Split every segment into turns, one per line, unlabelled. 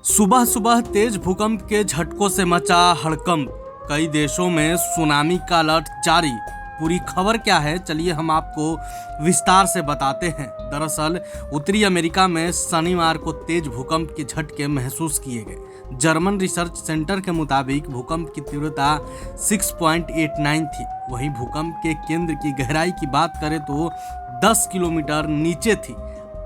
सुबह सुबह तेज भूकंप के झटकों से मचा हड़कंप। कई देशों में सुनामी का अलर्ट जारी। पूरी खबर क्या है, चलिए हम आपको विस्तार से बताते हैं। दरअसल उत्तरी अमेरिका में शनिवार को तेज भूकंप के झटके महसूस किए गए। जर्मन रिसर्च सेंटर के मुताबिक भूकंप की तीव्रता 6.89 थी। वहीं भूकंप के केंद्र की गहराई की बात करें तो 10 किलोमीटर नीचे थी।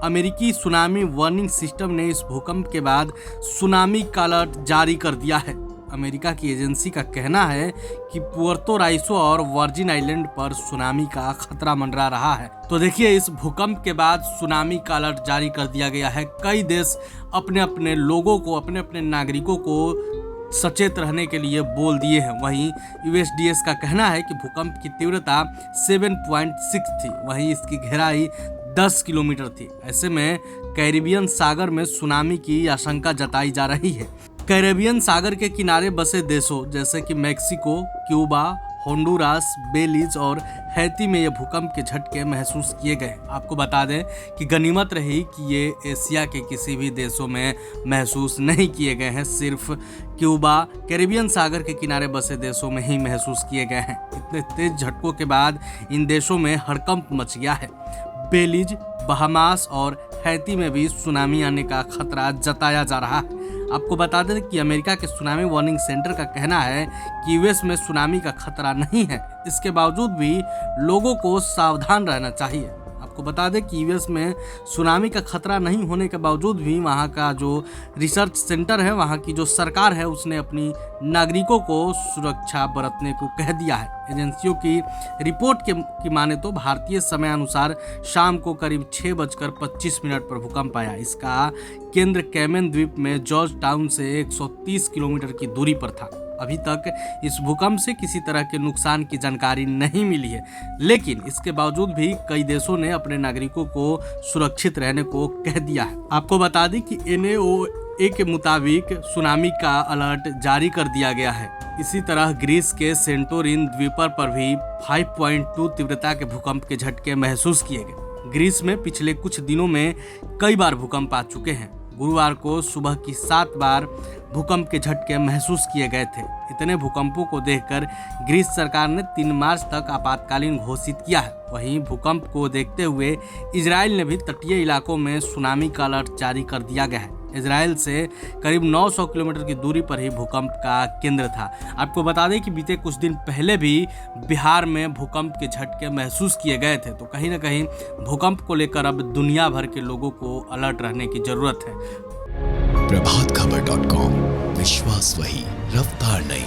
अमेरिकी सुनामी वार्निंग सिस्टम ने इस भूकंप के बाद सुनामी का अलर्ट जारी कर दिया है। अमेरिका की एजेंसी का कहना है कि पुएर्तो राइको और वर्जिन आइलैंड पर सुनामी का खतरा मंडरा रहा है। तो देखिए, इस भूकंप के बाद सुनामी का अलर्ट जारी कर दिया गया है। कई देश अपने अपने लोगों को, अपने अपने नागरिकों को सचेत रहने के लिए बोल दिए हैं। वहीं यूएसडीएस का कहना है कि भूकंप की तीव्रता 7.6 थी। वहीं इसकी गहराई 10 किलोमीटर थी। ऐसे में कैरिबियन सागर में सुनामी की आशंका जताई जा रही है। कैरिबियन सागर के किनारे बसे देशों जैसे कि मैक्सिको, क्यूबा, होंडुरास, बेलीज और हैती में ये भूकंप के झटके महसूस किए गए। आपको बता दें कि गनीमत रही कि ये एशिया के किसी भी देशों में महसूस नहीं किए गए हैं। सिर्फ क्यूबा, कैरिबियन सागर के किनारे बसे देशों में ही महसूस किए गए हैं। इतने तेज झटकों के बाद इन देशों में हड़कंप मच गया है। बेलीज, बहामास और हैती में भी सुनामी आने का खतरा जताया जा रहा है। आपको बता दें कि अमेरिका के सुनामी वार्निंग सेंटर का कहना है कि यूएस में सुनामी का खतरा नहीं है। इसके बावजूद भी लोगों को सावधान रहना चाहिए। आपको बता दें कि यूएस में सुनामी का खतरा नहीं होने के बावजूद भी वहां का जो रिसर्च सेंटर है, वहां की जो सरकार है, उसने अपनी नागरिकों को सुरक्षा बरतने को कह दिया है। एजेंसियों की रिपोर्ट की माने तो भारतीय समय अनुसार शाम को करीब 6:25 पर भूकंप आया। इसका केंद्र कैमन द्वीप में जॉर्ज टाउन से 130 किलोमीटर की दूरी पर था। अभी तक इस भूकंप से किसी तरह के नुकसान की जानकारी नहीं मिली है, लेकिन इसके बावजूद भी कई देशों ने अपने नागरिकों को सुरक्षित रहने को कह दिया है। आपको बता दें कि NOAA के मुताबिक सुनामी का अलर्ट जारी कर दिया गया है। इसी तरह ग्रीस के सेंटोरिन द्वीप पर भी 5.2 तीव्रता के भूकंप के झटके महसूस किए गए। ग्रीस में पिछले कुछ दिनों में कई बार भूकंप आ चुके हैं। गुरुवार को सुबह की 7 बार भूकंप के झटके महसूस किए गए थे। इतने भूकंपों को देखकर ग्रीस सरकार ने 3 मार्च तक आपातकालीन घोषित किया है। वहीं भूकंप को देखते हुए इजराइल ने भी तटीय इलाकों में सुनामी का अलर्ट जारी कर दिया गया है। इजराइल से करीब 900 किलोमीटर की दूरी पर ही भूकंप का केंद्र था। आपको बता दें कि बीते कुछ दिन पहले भी बिहार में भूकंप के झटके महसूस किए गए थे। तो कहीं ना कहीं भूकंप को लेकर अब दुनिया भर के लोगों को अलर्ट रहने की जरूरत है।
प्रभातखबर.com, विश्वास वही, रफ्तार नहीं।